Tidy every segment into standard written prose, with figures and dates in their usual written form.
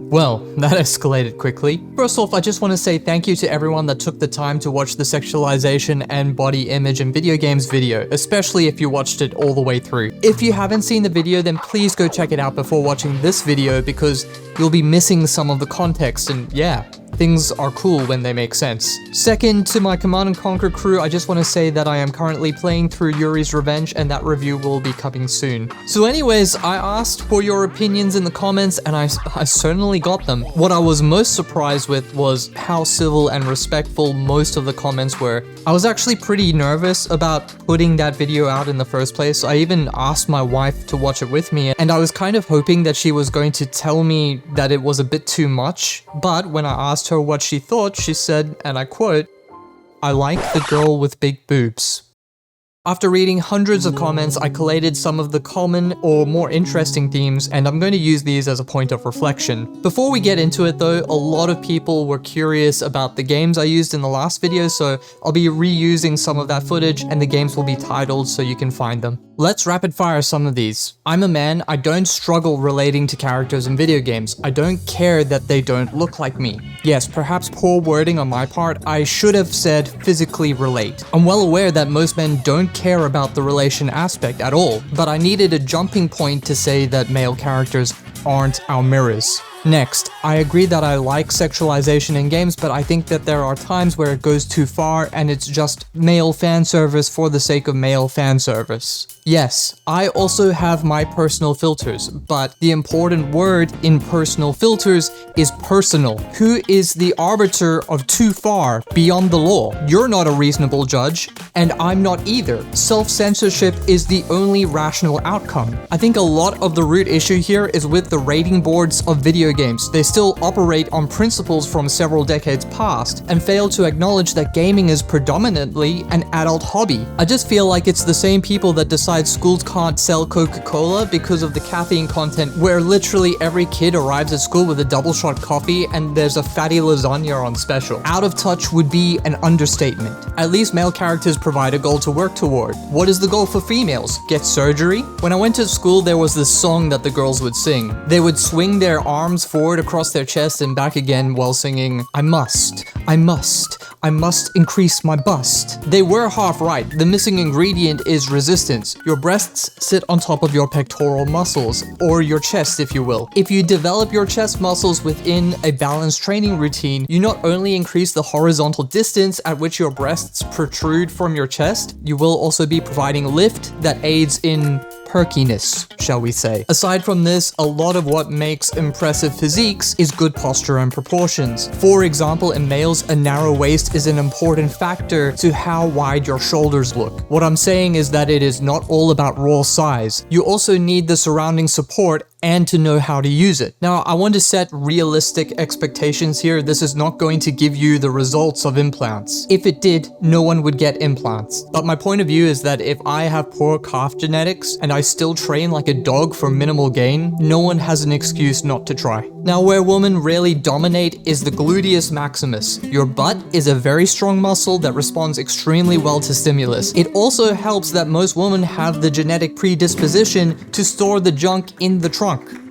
Well, that escalated quickly. First off, I just want to say thank you to everyone that took the time to watch the sexualization and body image in video games video, especially if you watched it all the way through. If you haven't seen the video, then please go check it out before watching this video because you'll be missing some of the context and yeah, things are cool when they make sense. Second, to my Command & Conquer crew, I just want to say that I am currently playing through Yuri's Revenge and that review will be coming soon. So anyways, I asked for your opinions in the comments and I certainly got them. What I was most surprised with was how civil and respectful most of the comments were. I was actually pretty nervous about putting that video out in the first place. I even asked my wife to watch it with me and I was kind of hoping that she was going to tell me that it was a bit too much, but when I asked her what she thought, she said, and I quote, "I like the girl with big boobs." After reading hundreds of comments, I collated some of the common or more interesting themes, and I'm going to use these as a point of reflection. Before we get into it though, a lot of people were curious about the games I used in the last video, so I'll be reusing some of that footage and the games will be titled so you can find them. Let's rapid fire some of these. I'm a man, I don't struggle relating to characters in video games. I don't care that they don't look like me. Yes, perhaps poor wording on my part, I should have said physically relate. I'm well aware that most men don't care about the relation aspect at all, but I needed a jumping point to say that male characters aren't our mirrors. Next, I agree that I like sexualization in games, but I think that there are times where it goes too far and it's just male fan service for the sake of male fan service. Yes, I also have my personal filters, but the important word in personal filters is personal. Who is the arbiter of too far beyond the law? You're not a reasonable judge, and I'm not either. Self-censorship is the only rational outcome. I think a lot of the root issue here is with the rating boards of video games. They still operate on principles from several decades past and fail to acknowledge that gaming is predominantly an adult hobby. I just feel like it's the same people that decide schools can't sell Coca-Cola because of the caffeine content, where literally every kid arrives at school with a double shot coffee and there's a fatty lasagna on special. Out of touch would be an understatement. At least male characters provide a goal to work toward. What is the goal for females? Get surgery? When I went to school, there was this song that the girls would sing. They would swing their arms forward across their chest and back again while singing, I must increase my bust. They were half right. The missing ingredient is resistance. Your breasts sit on top of your pectoral muscles, or your chest if you will. If you develop your chest muscles within a balanced training routine, you not only increase the horizontal distance at which your breasts protrude from your chest, you will also be providing lift that aids in perkiness, shall we say. Aside from this, a lot of what makes impressive physiques is good posture and proportions. For example, in males, a narrow waist is an important factor to how wide your shoulders look. What I'm saying is that it is not all about raw size. You also need the surrounding support and to know how to use it. Now, I want to set realistic expectations here. This is not going to give you the results of implants. If it did, no one would get implants. But my point of view is that if I have poor calf genetics and I still train like a dog for minimal gain, no one has an excuse not to try. Now, where women really dominate is the gluteus maximus. Your butt is a very strong muscle that responds extremely well to stimulus. It also helps that most women have the genetic predisposition to store the junk in the trunk.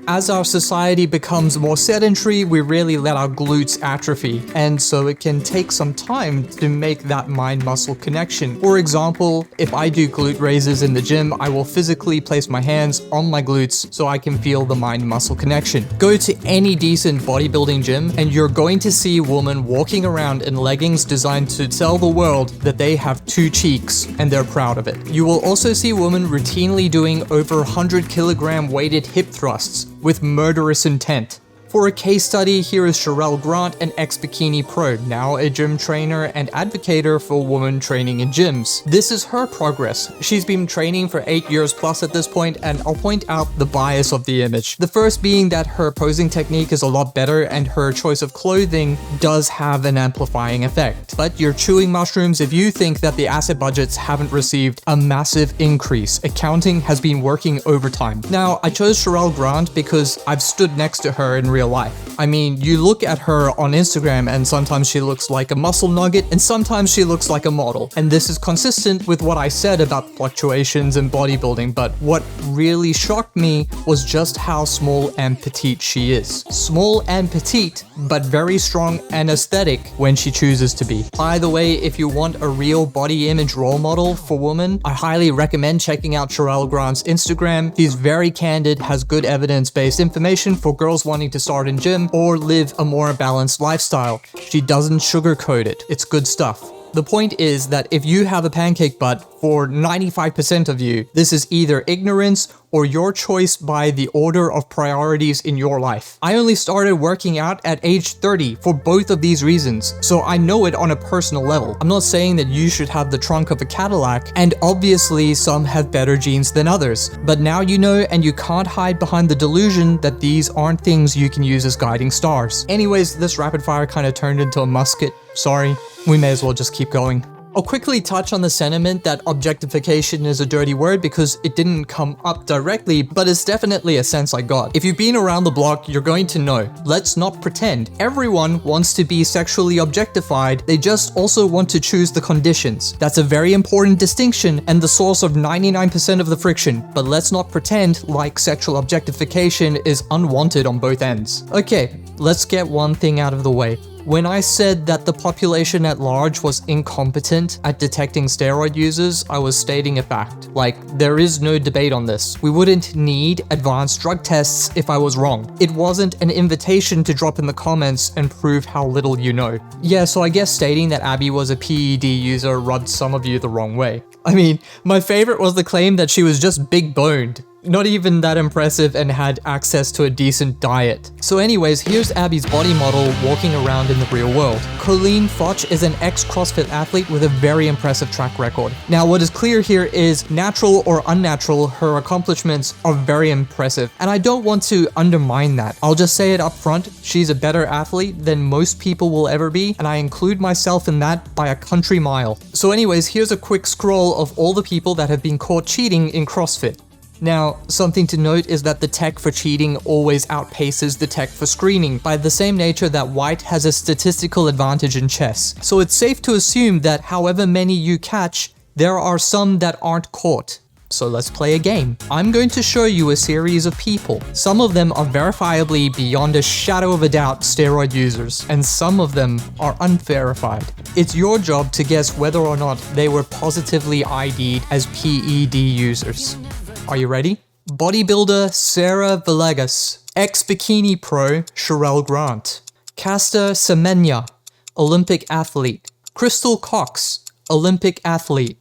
As our society becomes more sedentary, we really let our glutes atrophy, and so it can take some time to make that mind-muscle connection. For example, if I do glute raises in the gym, I will physically place my hands on my glutes so I can feel the mind-muscle connection. Go to any decent bodybuilding gym and you're going to see women walking around in leggings designed to tell the world that they have two cheeks and they're proud of it. You will also see women routinely doing over 100 kilogram weighted hip thrusts with murderous intent. For a case study, here is Sherelle Grant, an ex-bikini pro, now a gym trainer and advocator for women training in gyms. This is her progress. She's been training for 8 years plus at this point, and I'll point out the bias of the image. The first being that her posing technique is a lot better and her choice of clothing does have an amplifying effect. But you're chewing mushrooms if you think that the asset budgets haven't received a massive increase. Accounting has been working overtime. Now, I chose Sherelle Grant because I've stood next to her in real life. I mean, you look at her on Instagram and sometimes she looks like a muscle nugget and sometimes she looks like a model. And this is consistent with what I said about fluctuations in bodybuilding, but what really shocked me was just how small and petite she is. Small and petite, but very strong and aesthetic when she chooses to be. By the way, if you want a real body image role model for women, I highly recommend checking out Cherelle Grant's Instagram. He's very candid, has good evidence-based information for girls wanting to start in gym or live a more balanced lifestyle. She doesn't sugarcoat it. It's good stuff. The point is that if you have a pancake butt, for 95% of you, this is either ignorance or your choice by the order of priorities in your life. I only started working out at age 30 for both of these reasons, so I know it on a personal level. I'm not saying that you should have the trunk of a Cadillac, and obviously some have better genes than others, but now you know and you can't hide behind the delusion that these aren't things you can use as guiding stars. Anyways, this rapid fire kind of turned into a musket. Sorry, we may as well just keep going. I'll quickly touch on the sentiment that objectification is a dirty word because it didn't come up directly, but it's definitely a sense I got. If you've been around the block, you're going to know. Let's not pretend. Everyone wants to be sexually objectified, they just also want to choose the conditions. That's a very important distinction and the source of 99% of the friction, but let's not pretend like sexual objectification is unwanted on both ends. Okay, let's get one thing out of the way. When I said that the population at large was incompetent at detecting steroid users, I was stating a fact. Like, there is no debate on this. We wouldn't need advanced drug tests if I was wrong. It wasn't an invitation to drop in the comments and prove how little you know. Yeah, so I guess stating that Abby was a PED user rubbed some of you the wrong way. I mean, my favorite was the claim that she was just big boned. Not even that impressive and had access to a decent diet. So anyways, here's Abby's body model walking around in the real world. Colleen Foch is an ex-CrossFit athlete with a very impressive track record. Now what is clear here is, natural or unnatural, her accomplishments are very impressive, and I don't want to undermine that. I'll just say it up front, she's a better athlete than most people will ever be, and I include myself in that by a country mile. So anyways, here's a quick scroll of all the people that have been caught cheating in CrossFit. Now, something to note is that the tech for cheating always outpaces the tech for screening, by the same nature that white has a statistical advantage in chess. So it's safe to assume that however many you catch, there are some that aren't caught. So let's play a game. I'm going to show you a series of people. Some of them are verifiably beyond a shadow of a doubt steroid users, and some of them are unverified. It's your job to guess whether or not they were positively ID'd as PED users. Are you ready? Bodybuilder Sarah Villegas, ex-bikini pro Cherelle Grant, Caster Semenya, Olympic athlete, Crystal Cox, Olympic athlete,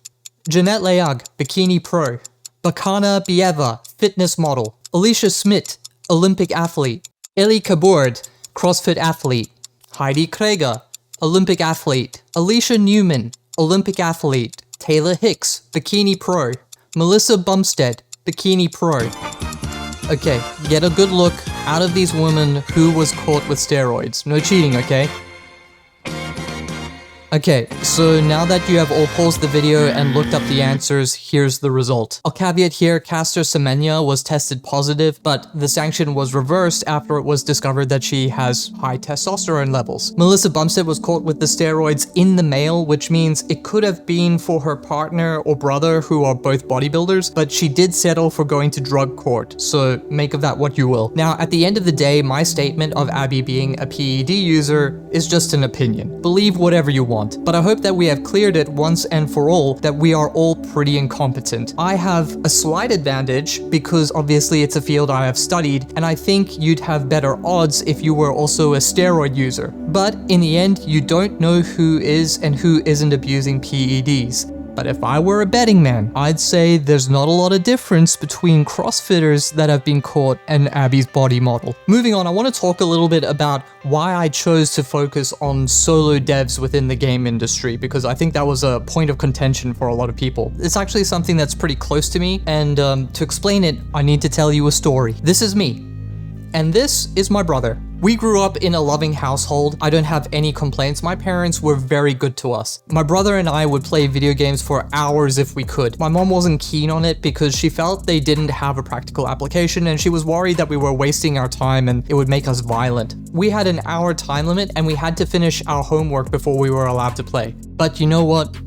Jeanette Leag, bikini pro, Bakana Bieva, fitness model, Alicia Smith, Olympic athlete, Ellie Kabourd, CrossFit athlete, Heidi Krieger, Olympic athlete, Alicia Newman, Olympic athlete, Taylor Hicks, bikini pro, Melissa Bumstead, bikini pro. Okay, get a good look out of these women who was caught with steroids. No cheating, okay? Okay, so now that you have all paused the video and looked up the answers, here's the result. I'll caveat here, Caster Semenya was tested positive, but the sanction was reversed after it was discovered that she has high testosterone levels. Melissa Bumstead was caught with the steroids in the mail, which means it could have been for her partner or brother who are both bodybuilders, but she did settle for going to drug court, so make of that what you will. Now, at the end of the day, my statement of Abby being a PED user is just an opinion. Believe whatever you want. But I hope that we have cleared it once and for all that we are all pretty incompetent. I have a slight advantage because obviously it's a field I have studied, and I think you'd have better odds if you were also a steroid user. But in the end, you don't know who is and who isn't abusing PEDs. But if I were a betting man, I'd say there's not a lot of difference between CrossFitters that have been caught and Abby's body model. Moving on, I want to talk a little bit about why I chose to focus on solo devs within the game industry, because I think that was a point of contention for a lot of people. It's actually something that's pretty close to me, and to explain it, I need to tell you a story. This is me, and this is my brother. We grew up in a loving household. I don't have any complaints. My parents were very good to us. My brother and I would play video games for hours if we could. My mom wasn't keen on it because she felt they didn't have a practical application and she was worried that we were wasting our time and it would make us violent. We had an hour time limit and we had to finish our homework before we were allowed to play. But you know what?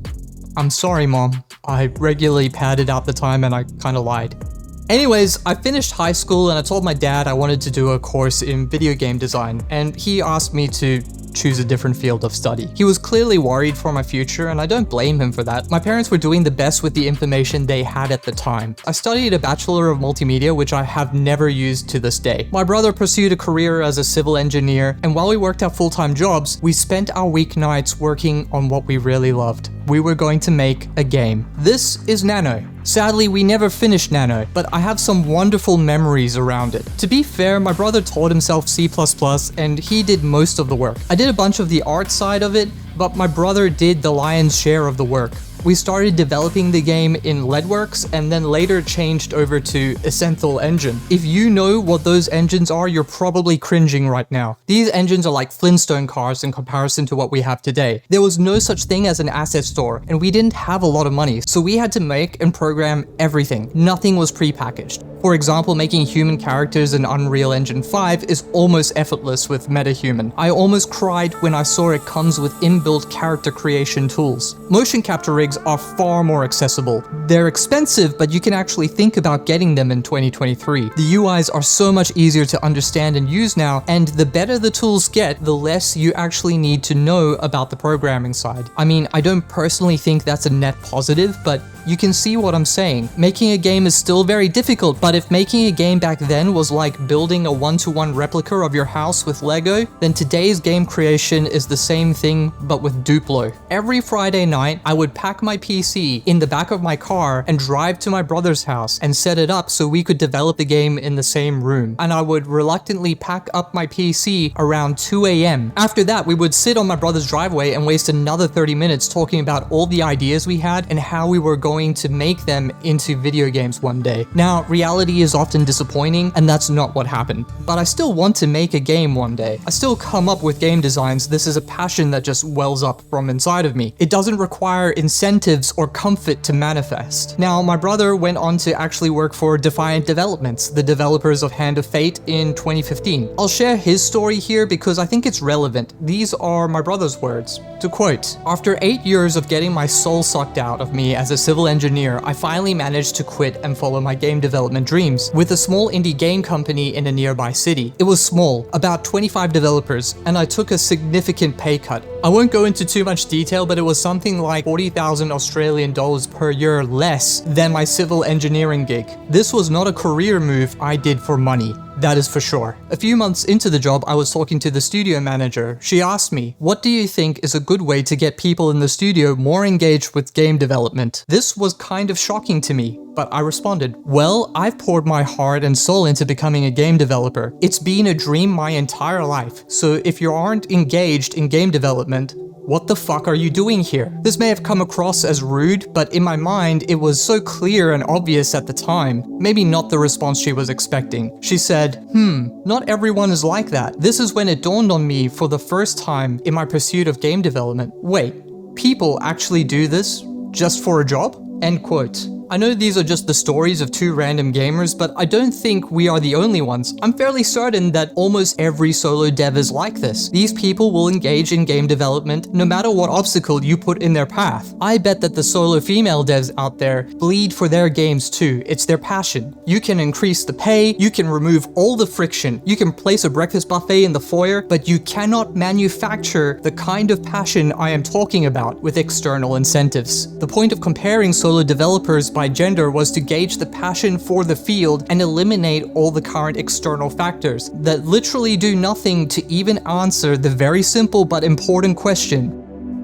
I'm sorry, Mom. I regularly padded out the time and I kinda lied. Anyways, I finished high school and I told my dad I wanted to do a course in video game design, and he asked me to choose a different field of study. He was clearly worried for my future, and I don't blame him for that. My parents were doing the best with the information they had at the time. I studied a Bachelor of Multimedia, which I have never used to this day. My brother pursued a career as a civil engineer, and while we worked our full-time jobs, we spent our weeknights working on what we really loved. We were going to make a game. This is Nano. Sadly, we never finished Nano, but I have some wonderful memories around it. To be fair, my brother taught himself C++ and he did most of the work. I did a bunch of the art side of it, but my brother did the lion's share of the work. We started developing the game in Leadworks and then later changed over to Essential Engine. If you know what those engines are, you're probably cringing right now. These engines are like Flintstone cars in comparison to what we have today. There was no such thing as an asset store, and we didn't have a lot of money, so we had to make and program everything. Nothing was pre-packaged. For example, making human characters in Unreal Engine 5 is almost effortless with MetaHuman. I almost cried when I saw it comes with inbuilt character creation tools. Motion capture rigs are far more accessible. They're expensive, but you can actually think about getting them in 2023. The UIs are so much easier to understand and use now, and the better the tools get, the less you actually need to know about the programming side. I mean, I don't personally think that's a net positive, but you can see what I'm saying. Making a game is still very difficult, but if making a game back then was like building a one-to-one replica of your house with Lego, then today's game creation is the same thing, but with Duplo. Every Friday night, I would pack my PC in the back of my car and drive to my brother's house and set it up so we could develop the game in the same room. And I would reluctantly pack up my PC around 2 AM. After that, we would sit on my brother's driveway and waste another 30 minutes talking about all the ideas we had and how we were going to make them into video games one day. Now, reality is often disappointing, and that's not what happened. But I still want to make a game one day. I still come up with game designs. This is a passion that just wells up from inside of me. It doesn't require incentives or comfort to manifest. Now, my brother went on to actually work for Defiant Developments, the developers of Hand of Fate, in 2015. I'll share his story here because I think it's relevant. These are my brother's words. To quote, "After 8 years of getting my soul sucked out of me as a civil engineer, I finally managed to quit and follow my game development dreams with a small indie game company in a nearby city. It was small, about 25 developers, and I took a significant pay cut. I won't go into too much detail, but it was something like 40,000 Australian dollars per year less than my civil engineering gig. This was not a career move I did for money. That is for sure. A few months into the job, I was talking to the studio manager. She asked me, "What do you think is a good way to get people in the studio more engaged with game development?" This was kind of shocking to me, but I responded, "Well, I've poured my heart and soul into becoming a game developer. It's been a dream my entire life. So if you aren't engaged in game development, what the fuck are you doing here?" This may have come across as rude, but in my mind, it was so clear and obvious at the time. Maybe not the response she was expecting. She said, not everyone is like that. This is when it dawned on me for the first time in my pursuit of game development. Wait, people actually do this just for a job? End quote. I know these are just the stories of two random gamers, but I don't think we are the only ones. I'm fairly certain that almost every solo dev is like this. These people will engage in game development no matter what obstacle you put in their path. I bet that the solo female devs out there bleed for their games too. It's their passion. You can increase the pay, you can remove all the friction, you can place a breakfast buffet in the foyer, but you cannot manufacture the kind of passion I am talking about with external incentives. The point of comparing solo developers by gender was to gauge the passion for the field and eliminate all the current external factors that literally do nothing to even answer the very simple but important question: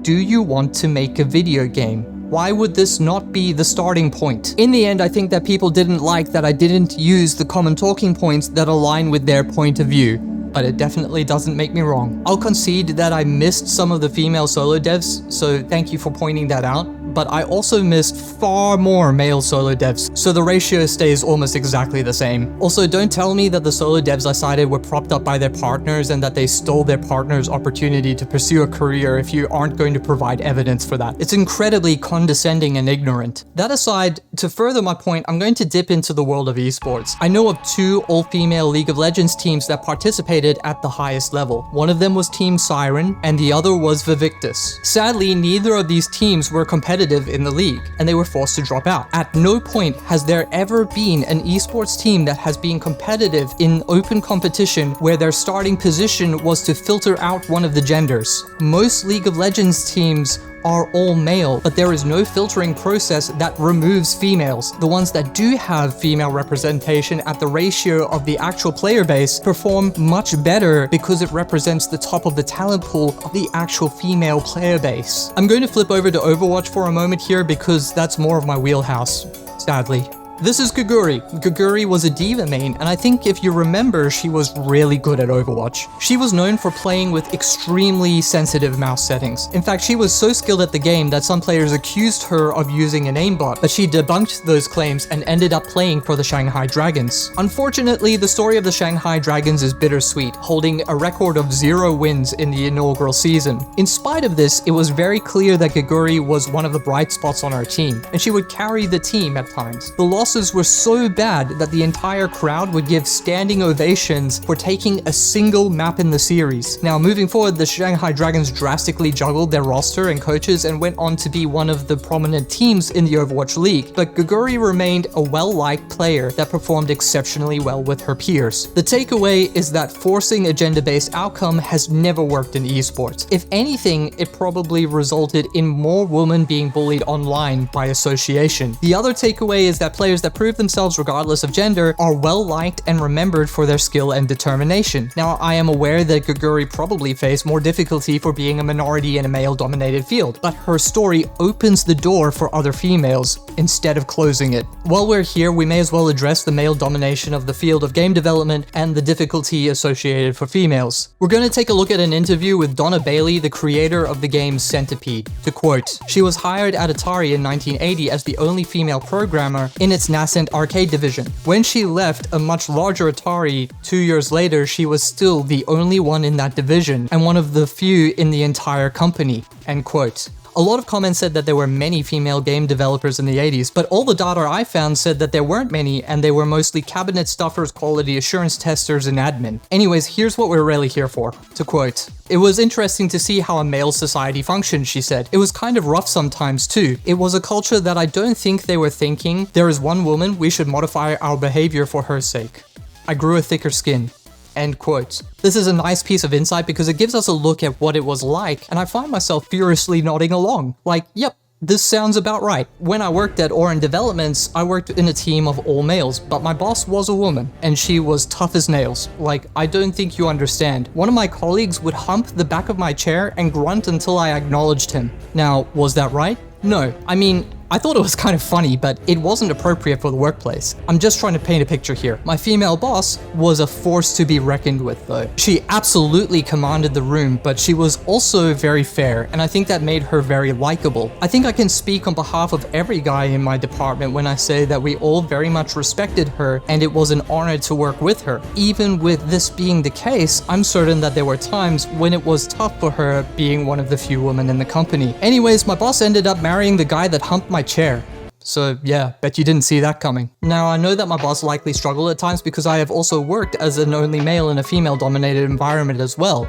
do you want to make a video game? Why would this not be the starting point? In the end, I think that people didn't like that I didn't use the common talking points that align with their point of view. But it definitely doesn't make me wrong. I'll concede that I missed some of the female solo devs, so thank you for pointing that out. but I also missed far more male solo devs, so the ratio stays almost exactly the same. Also, don't tell me that the solo devs I cited were propped up by their partners and that they stole their partner's opportunity to pursue a career if you aren't going to provide evidence for that. It's incredibly condescending and ignorant. That aside, to further my point, I'm going to dip into the world of esports. I know of 2 all-female League of Legends teams that participated at the highest level. One of them was Team Siren, and the other was Vivictus. Sadly, neither of these teams were competitive in the league, and they were forced to drop out. At no point has there ever been an esports team that has been competitive in open competition where their starting position was to filter out one of the genders. Most League of Legends teams are all male, but there is no filtering process that removes females. The ones that do have female representation at the ratio of the actual player base perform much better because it represents the top of the talent pool of the actual female player base. I'm going to flip over to Overwatch for a moment here because that's more of my wheelhouse, sadly. This is Guguri. Guguri was a diva main, and I think if you remember, she was really good at Overwatch. She was known for playing with extremely sensitive mouse settings. In fact, she was so skilled at the game that some players accused her of using an aimbot, but she debunked those claims and ended up playing for the Shanghai Dragons. Unfortunately, the story of the Shanghai Dragons is bittersweet, holding a record of 0 wins in the inaugural season. In spite of this, it was very clear that Guguri was one of the bright spots on our team, and she would carry the team at times. The losses were so bad that the entire crowd would give standing ovations for taking a single map in the series. Now, moving forward, the Shanghai Dragons drastically juggled their roster and coaches and went on to be one of the prominent teams in the Overwatch League, but Guguri remained a well-liked player that performed exceptionally well with her peers. The takeaway is that forcing a gender-based outcome has never worked in esports. If anything, it probably resulted in more women being bullied online by association. The other takeaway is that players that prove themselves regardless of gender are well liked and remembered for their skill and determination. Now, I am aware that Guguri probably faced more difficulty for being a minority in a male-dominated field, but her story opens the door for other females instead of closing it. While we're here, we may as well address the male domination of the field of game development and the difficulty associated for females. We're going to take a look at an interview with Donna Bailey, the creator of the game Centipede. To quote, "She was hired at Atari in 1980 as the only female programmer in its nascent arcade division. When she left a much larger Atari 2 years later, she was still the only one in that division and one of the few in the entire company." End quote. A lot of comments said that there were many female game developers in the 80s, but all the data I found said that there weren't many, and they were mostly cabinet stuffers, quality assurance testers, and admin. Anyways, here's what we're really here for. To quote, "It was interesting to see how a male society functioned," she said. "It was kind of rough sometimes too. It was a culture that I don't think they were thinking, there is one woman, we should modify our behavior for her sake. I grew a thicker skin." End quote. This is a nice piece of insight because it gives us a look at what it was like, and I find myself furiously nodding along. Like, yep, this sounds about right. When I worked at Orin Developments, I worked in a team of all males, but my boss was a woman, and she was tough as nails. Like, I don't think you understand. One of my colleagues would hump the back of my chair and grunt until I acknowledged him. Now, was that right? No. I mean, I thought it was kind of funny, but it wasn't appropriate for the workplace. I'm just trying to paint a picture here. My female boss was a force to be reckoned with, though. She absolutely commanded the room, but she was also very fair, and I think that made her very likable. I think I can speak on behalf of every guy in my department when I say that we all very much respected her, and it was an honor to work with her. Even with this being the case, I'm certain that there were times when it was tough for her being one of the few women in the company. Anyways, my boss ended up marrying the guy that humped my chair. So yeah, bet you didn't see that coming. Now, I know that my boss likely struggled at times because I have also worked as an only male in a female-dominated environment as well.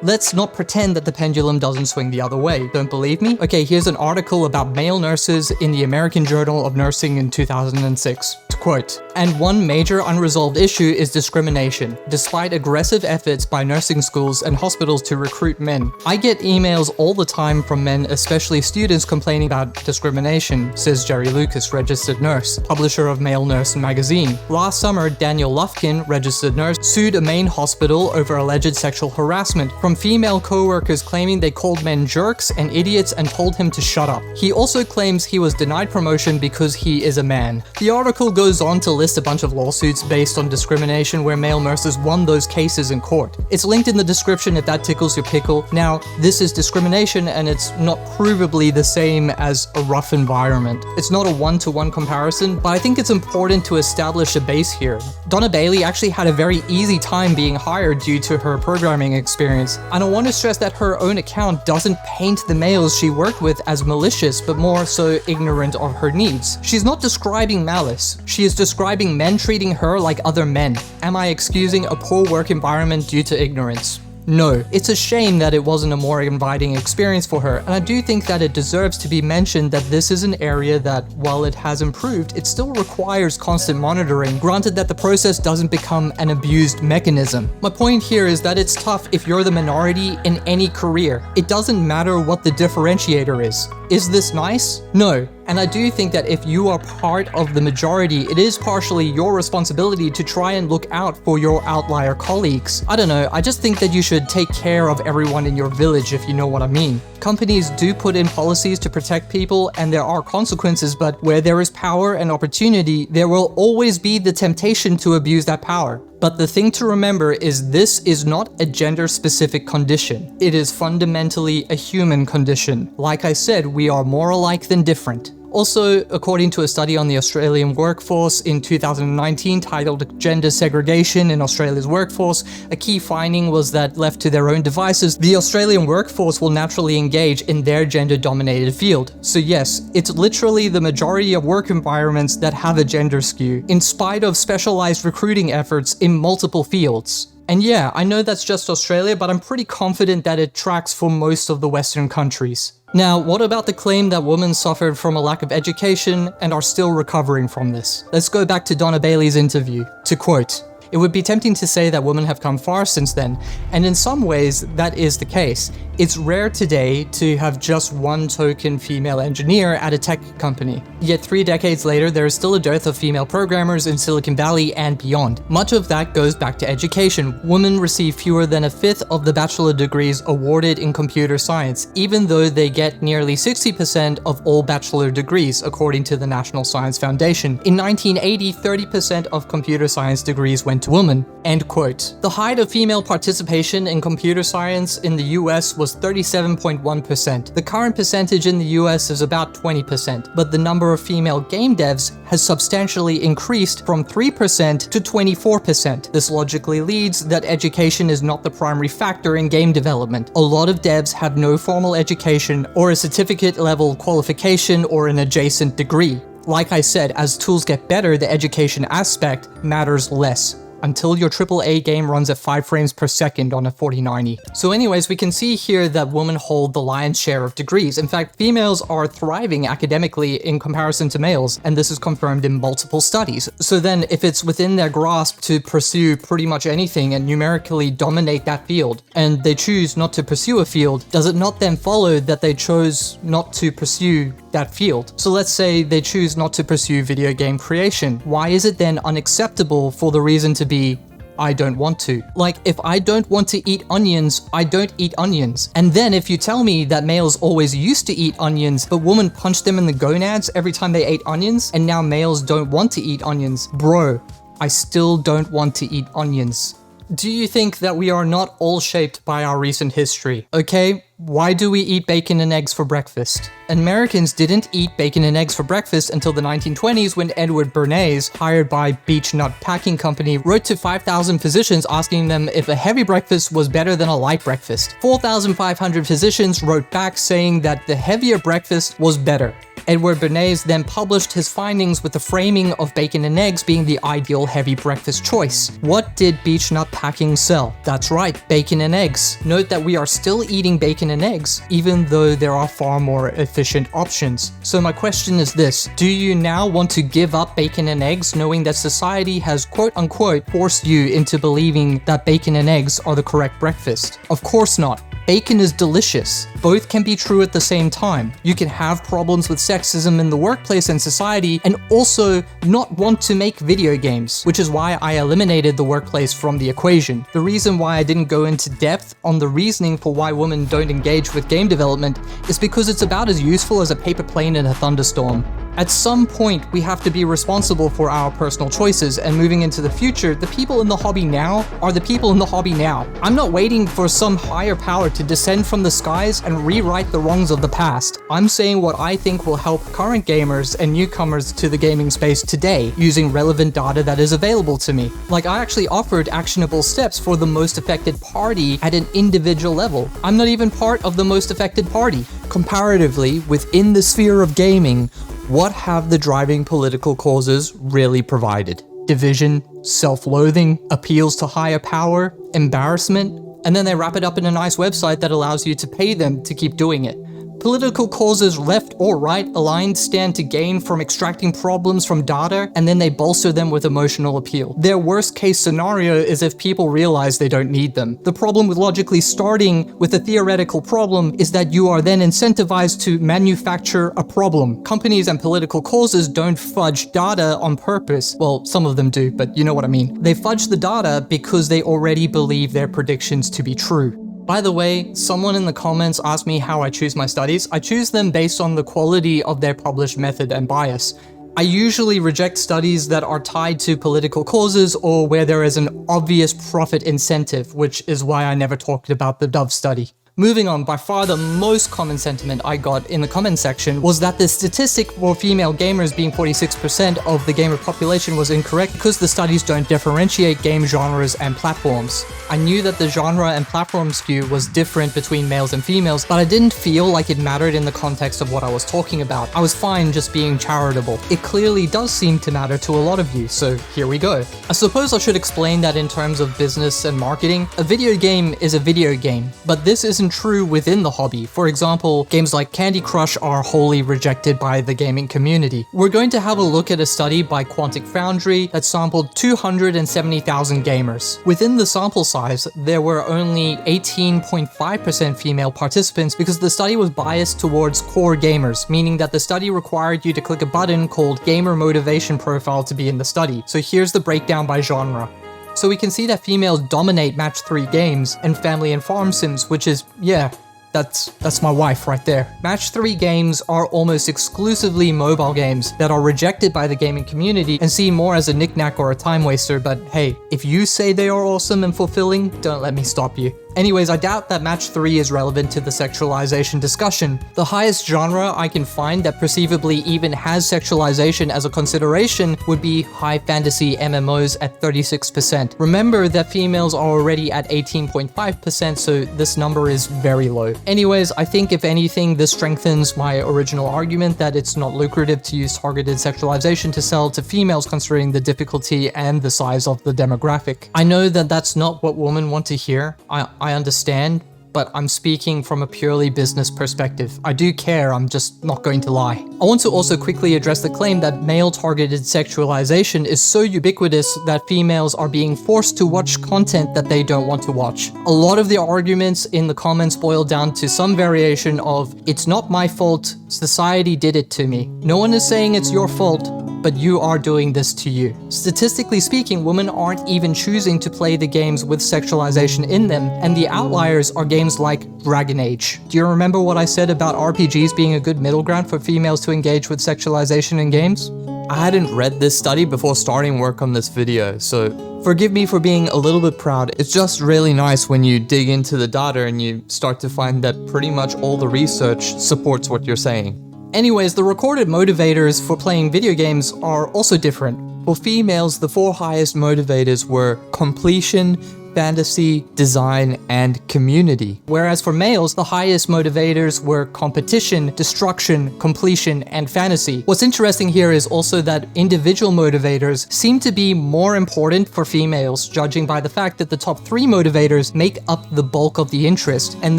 Let's not pretend that the pendulum doesn't swing the other way. Don't believe me? Okay, here's an article about male nurses in the American Journal of Nursing in 2006. To quote, "And one major unresolved issue is discrimination. Despite aggressive efforts by nursing schools and hospitals to recruit men, I get emails all the time from men, especially students, complaining about discrimination," says Jerry Lucas, registered nurse, publisher of Male Nurse magazine. Last summer, Daniel Lufkin, registered nurse, sued a Maine hospital over alleged sexual harassment from female co-workers claiming they called men jerks and idiots and told him to shut up. He also claims he was denied promotion because he is a man. The article goes on to list a bunch of lawsuits based on discrimination where male nurses won those cases in court. It's linked in the description if that tickles your pickle. Now, this is discrimination and it's not provably the same as a rough environment. It's not a one-to-one comparison, but I think it's important to establish a base here. Donna Bailey actually had a very easy time being hired due to her programming experience, and I want to stress that her own account doesn't paint the males she worked with as malicious, but more so ignorant of her needs. She's not describing malice. She is describing men treating her like other men. Am I excusing a poor work environment due to ignorance? No, it's a shame that it wasn't a more inviting experience for her, and I do think that it deserves to be mentioned that this is an area that, while it has improved, it still requires constant monitoring, granted that the process doesn't become an abused mechanism. My point here is that it's tough if you're the minority in any career. It doesn't matter what the differentiator is. Is this nice? No. And I do think that if you are part of the majority, it is partially your responsibility to try and look out for your outlier colleagues. I don't know, I just think that you should take care of everyone in your village, if you know what I mean. Companies do put in policies to protect people and there are consequences, but where there is power and opportunity, there will always be the temptation to abuse that power. But the thing to remember is this is not a gender-specific condition. It is fundamentally a human condition. Like I said, we are more alike than different. Also, according to a study on the Australian workforce in 2019 titled Gender Segregation in Australia's Workforce, a key finding was that left to their own devices, the Australian workforce will naturally engage in their gender-dominated field. So yes, it's literally the majority of work environments that have a gender skew, in spite of specialized recruiting efforts in multiple fields. And yeah, I know that's just Australia, but I'm pretty confident that it tracks for most of the Western countries. Now, what about the claim that women suffered from a lack of education and are still recovering from this? Let's go back to Donna Bailey's interview. To quote, "It would be tempting to say that women have come far since then, and in some ways that is the case. It's rare today to have just one token female engineer at a tech company. Yet 3 decades later, there is still a dearth of female programmers in Silicon Valley and beyond. Much of that goes back to education. Women receive fewer than a fifth of the bachelor degrees awarded in computer science, even though they get nearly 60% of all bachelor degrees, according to the National Science Foundation. In 1980, 30% of computer science degrees went to women." End quote. The height of female participation in computer science in the US was 37.1%. The current percentage in the US is about 20%, but the number of female game devs has substantially increased from 3% to 24%. This logically leads that education is not the primary factor in game development. A lot of devs have no formal education or a certificate level qualification or an adjacent degree. Like I said, as tools get better, the education aspect matters less, until your AAA game runs at 5 frames per second on a 4090. So anyways, we can see here that women hold the lion's share of degrees. In fact, females are thriving academically in comparison to males, and this is confirmed in multiple studies. So then, if it's within their grasp to pursue pretty much anything and numerically dominate that field, and they choose not to pursue a field, does it not then follow that they chose not to pursue that field? So let's say they choose not to pursue video game creation. Why is it then unacceptable for the reason to be, I don't want to? Like, if I don't want to eat onions, I don't eat onions. And then if you tell me that males always used to eat onions, but women punched them in the gonads every time they ate onions, and now males don't want to eat onions, bro, I still don't want to eat onions. Do you think that we are not all shaped by our recent history? Okay, why do we eat bacon and eggs for breakfast? Americans didn't eat bacon and eggs for breakfast until the 1920s when Edward Bernays, hired by Beech Nut Packing Company, wrote to 5,000 physicians asking them if a heavy breakfast was better than a light breakfast. 4,500 physicians wrote back saying that the heavier breakfast was better. Edward Bernays then published his findings with the framing of bacon and eggs being the ideal heavy breakfast choice. What did Beech Nut Packing sell? That's right, bacon and eggs. Note that we are still eating bacon and eggs, even though there are far more efficient options. So my question is this: do you now want to give up bacon and eggs knowing that society has quote-unquote forced you into believing that bacon and eggs are the correct breakfast? Of course not. Bacon is delicious. Both can be true at the same time. You can have problems with sexism in the workplace and society and also not want to make video games, which is why I eliminated the workplace from the equation. The reason why I didn't go into depth on the reasoning for why women don't engage with game development is because it's about as useful as a paper plane in a thunderstorm. At some point, we have to be responsible for our personal choices, and moving into the future, the people in the hobby now are the people in the hobby now. I'm not waiting for some higher power to descend from the skies and rewrite the wrongs of the past. I'm saying what I think will help current gamers and newcomers to the gaming space today, using relevant data that is available to me. Like, I actually offered actionable steps for the most affected party at an individual level. I'm not even part of the most affected party. Comparatively, within the sphere of gaming, what have the driving political causes really provided? Division, self-loathing, appeals to higher power, embarrassment, and then they wrap it up in a nice website that allows you to pay them to keep doing it. Political causes, left or right aligned, stand to gain from extracting problems from data, and then they bolster them with emotional appeal. Their worst case scenario is if people realize they don't need them. The problem with logically starting with a theoretical problem is that you are then incentivized to manufacture a problem. Companies and political causes don't fudge data on purpose. Well, some of them do, but you know what I mean. They fudge the data because they already believe their predictions to be true. By the way, someone in the comments asked me how I choose my studies. I choose them based on the quality of their published method and bias. I usually reject studies that are tied to political causes or where there is an obvious profit incentive, which is why I never talked about the Dove study. Moving on, by far the most common sentiment I got in the comment section was that the statistic for female gamers being 46% of the gamer population was incorrect because the studies don't differentiate game genres and platforms. I knew that the genre and platform skew was different between males and females, but I didn't feel like it mattered in the context of what I was talking about. I was fine just being charitable. It clearly does seem to matter to a lot of you, so here we go. I suppose I should explain that in terms of business and marketing, a video game is a video game, but this isn't true within the hobby. For example, games like Candy Crush are wholly rejected by the gaming community. We're going to have a look at a study by Quantic Foundry that sampled 270,000 gamers. Within the sample size, there were only 18.5% female participants because the study was biased towards core gamers, meaning that the study required you to click a button called Gamer Motivation Profile to be in the study. So here's the breakdown by genre. So we can see that females dominate match 3 games and family and farm sims, which is, yeah, that's my wife right there. Match 3 games are almost exclusively mobile games that are rejected by the gaming community and seen more as a knickknack or a time waster, but hey, if you say they are awesome and fulfilling, don't let me stop you. Anyways, I doubt that match 3 is relevant to the sexualization discussion. The highest genre I can find that perceivably even has sexualization as a consideration would be high fantasy MMOs at 36%. Remember that females are already at 18.5%, so this number is very low. Anyways, I think if anything, this strengthens my original argument that it's not lucrative to use targeted sexualization to sell to females considering the difficulty and the size of the demographic. I know that that's not what women want to hear. I understand, but I'm speaking from a purely business perspective. I do care, I'm just not going to lie. I want to also quickly address the claim that male-targeted sexualization is so ubiquitous that females are being forced to watch content that they don't want to watch. A lot of the arguments in the comments boil down to some variation of, it's not my fault, society did it to me. No one is saying it's your fault, but you are doing this to you. Statistically speaking, women aren't even choosing to play the games with sexualization in them, and the outliers are games like Dragon Age. Do you remember what I said about RPGs being a good middle ground for females to engage with sexualization in games? I hadn't read this study before starting work on this video, so forgive me for being a little bit proud. It's just really nice when you dig into the data and you start to find that pretty much all the research supports what you're saying. Anyways, the recorded motivators for playing video games are also different. For females, the 4 highest motivators were completion, fantasy, design, and community. Whereas for males, the highest motivators were competition, destruction, completion, and fantasy. What's interesting here is also that individual motivators seem to be more important for females, judging by the fact that the top 3 motivators make up the bulk of the interest, and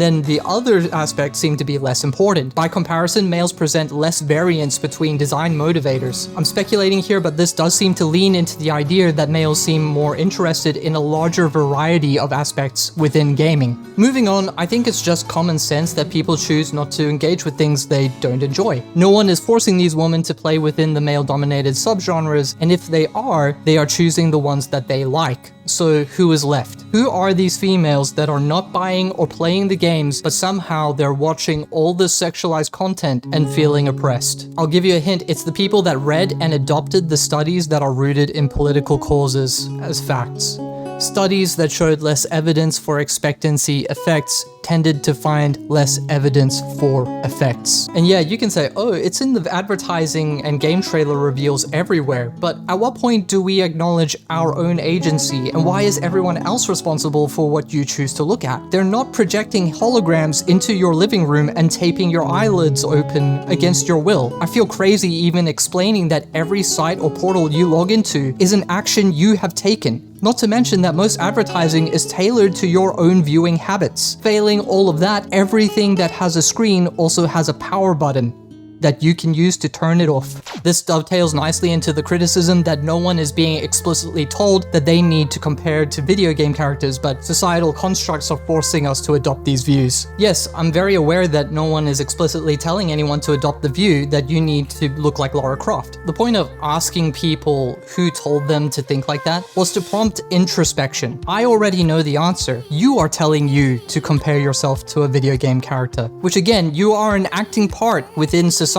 then the other aspects seem to be less important. By comparison, males present less variance between design motivators. I'm speculating here, but this does seem to lean into the idea that males seem more interested in a larger variety variety of aspects within gaming. Moving on, I think it's just common sense that people choose not to engage with things they don't enjoy. No one is forcing these women to play within the male-dominated subgenres, and if they are choosing the ones that they like. So who is left? Who are these females that are not buying or playing the games, but somehow they're watching all this sexualized content and feeling oppressed? I'll give you a hint, it's the people that read and adopted the studies that are rooted in political causes as facts. Studies that showed less evidence for expectancy effects tended to find less evidence for effects. And yeah, you can say, oh, it's in the advertising and game trailer reveals everywhere, but at what point do we acknowledge our own agency, and why is everyone else responsible for what you choose to look at? They're not projecting holograms into your living room and taping your eyelids open against your will. I feel crazy even explaining that every site or portal you log into is an action you have taken. Not to mention that most advertising is tailored to your own viewing habits. Failing all of that, everything that has a screen also has a power button that you can use to turn it off. This dovetails nicely into the criticism that no one is being explicitly told that they need to compare to video game characters, but societal constructs are forcing us to adopt these views. Yes, I'm very aware that no one is explicitly telling anyone to adopt the view that you need to look like Lara Croft. The point of asking people who told them to think like that was to prompt introspection. I already know the answer. You are telling you to compare yourself to a video game character, which again, you are an acting part within society.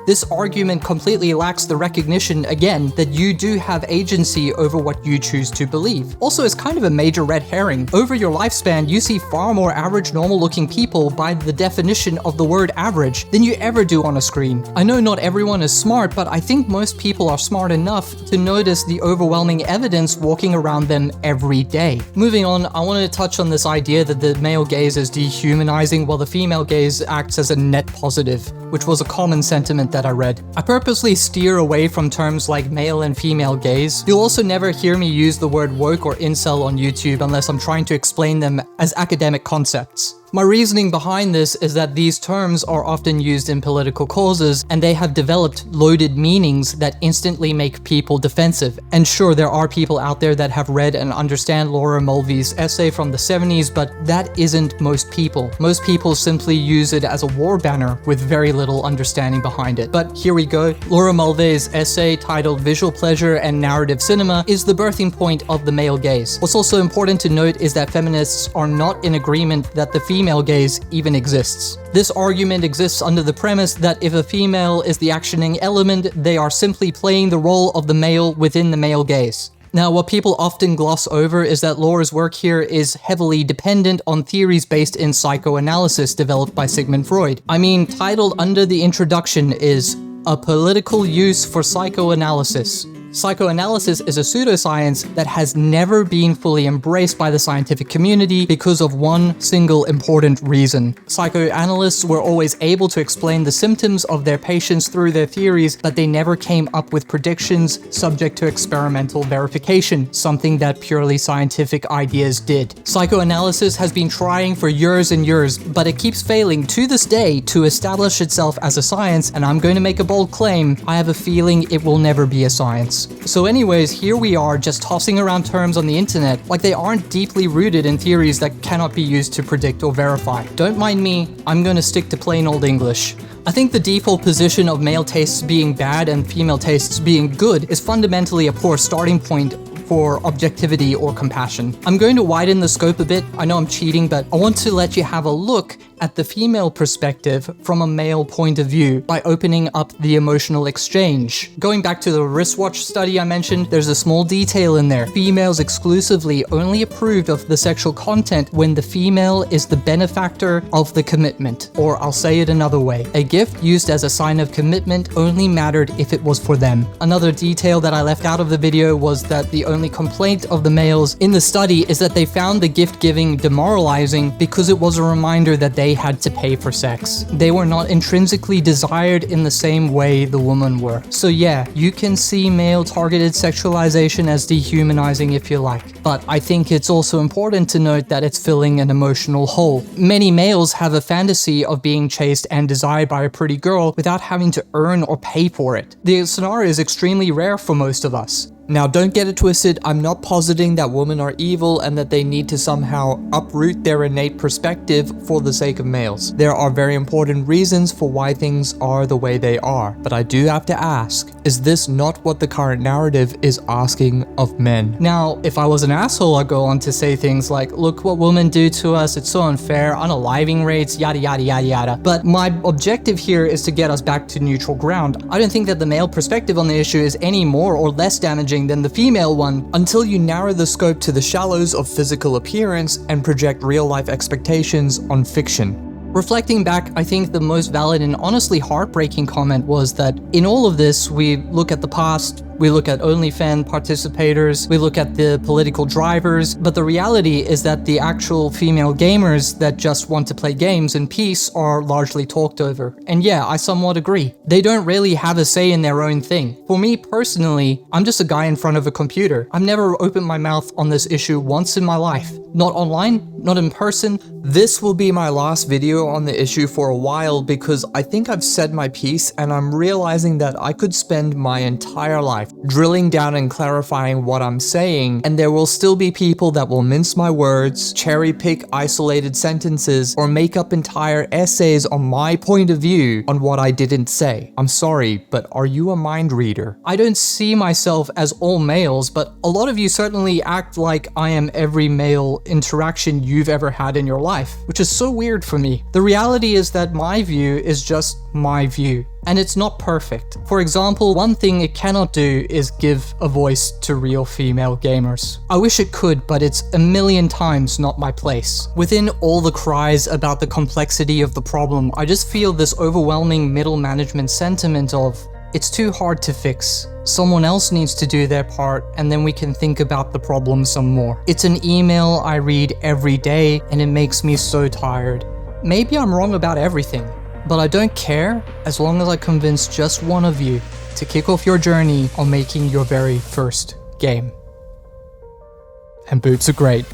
This argument completely lacks the recognition, again, that you do have agency over what you choose to believe. Also, it's kind of a major red herring. Over your lifespan, you see far more average, normal-looking people by the definition of the word average than you ever do on a screen. I know not everyone is smart, but I think most people are smart enough to notice the overwhelming evidence walking around them every day. Moving on, I want to touch on this idea that the male gaze is dehumanizing while the female gaze acts as a net positive, which was a common sentiment that I read. I purposely steer away from terms like male and female gaze. You'll also never hear me use the word woke or incel on YouTube unless I'm trying to explain them as academic concepts. My reasoning behind this is that these terms are often used in political causes, and they have developed loaded meanings that instantly make people defensive. And sure, there are people out there that have read and understand Laura Mulvey's essay from the 70s, but that isn't most people. Most people simply use it as a war banner with very little understanding behind it. But here we go. Laura Mulvey's essay titled Visual Pleasure and Narrative Cinema is the birthing point of the male gaze. What's also important to note is that feminists are not in agreement that the female gaze even exists. This argument exists under the premise that if a female is the actioning element, they are simply playing the role of the male within the male gaze. Now, what people often gloss over is that Laura's work here is heavily dependent on theories based in psychoanalysis developed by Sigmund Freud. I mean, titled under the introduction is A Political Use for Psychoanalysis. Psychoanalysis is a pseudoscience that has never been fully embraced by the scientific community because of one single important reason. Psychoanalysts were always able to explain the symptoms of their patients through their theories, but they never came up with predictions subject to experimental verification, something that purely scientific ideas did. Psychoanalysis has been trying for years and years, but it keeps failing to this day to establish itself as a science, and I'm going to make a bold claim, I have a feeling it will never be a science. So anyways, here we are just tossing around terms on the internet like they aren't deeply rooted in theories that cannot be used to predict or verify. Don't mind me, I'm gonna stick to plain old English. I think the default position of male tastes being bad and female tastes being good is fundamentally a poor starting point for objectivity or compassion. I'm going to widen the scope a bit. I know I'm cheating, but I want to let you have a look at the female perspective from a male point of view by opening up the emotional exchange. Going back to the wristwatch study I mentioned, there's a small detail in there. Females exclusively only approved of the sexual content when the female is the benefactor of the commitment. Or I'll say it another way. A gift used as a sign of commitment only mattered if it was for them. Another detail that I left out of the video was that the only complaint of the males in the study is that they found the gift giving demoralizing because it was a reminder that they had to pay for sex. They were not intrinsically desired in the same way the women were. So yeah, you can see male targeted sexualization as dehumanizing if you like, but I think it's also important to note that it's filling an emotional hole. Many males have a fantasy of being chased and desired by a pretty girl without having to earn or pay for it. The scenario is extremely rare for most of us. Now don't get it twisted, I'm not positing that women are evil and that they need to somehow uproot their innate perspective for the sake of males. There are very important reasons for why things are the way they are, but I do have to ask, is this not what the current narrative is asking of men? Now, if I was an asshole, I'd go on to say things like, look what women do to us, it's so unfair, unaliving rates, yada yada yada yada. But my objective here is to get us back to neutral ground. I don't think that the male perspective on the issue is any more or less damaging than the female one, until you narrow the scope to the shallows of physical appearance and project real-life expectations on fiction. Reflecting back, I think the most valid and honestly heartbreaking comment was that in all of this, we look at the past, we look at OnlyFans participators, we look at the political drivers, but the reality is that the actual female gamers that just want to play games in peace are largely talked over. And yeah, I somewhat agree. They don't really have a say in their own thing. For me personally, I'm just a guy in front of a computer. I've never opened my mouth on this issue once in my life. Not online, not in person. This will be my last video on the issue for a while because I think I've said my piece and I'm realizing that I could spend my entire life drilling down and clarifying what I'm saying, and there will still be people that will mince my words, cherry pick isolated sentences, or make up entire essays on my point of view on what I didn't say. I'm sorry, but are you a mind reader? I don't see myself as all males, but a lot of you certainly act like I am every male interaction you've ever had in your life, which is so weird for me. The reality is that my view is just my view, and it's not perfect. For example, one thing it cannot do is give a voice to real female gamers. I wish it could, but it's a million times not my place. Within all the cries about the complexity of the problem, I just feel this overwhelming middle management sentiment of, it's too hard to fix. Someone else needs to do their part, and then we can think about the problem some more. It's an email I read every day, and it makes me so tired. Maybe I'm wrong about everything, but I don't care as long as I convince just one of you to kick off your journey on making your very first game. And boobs are great.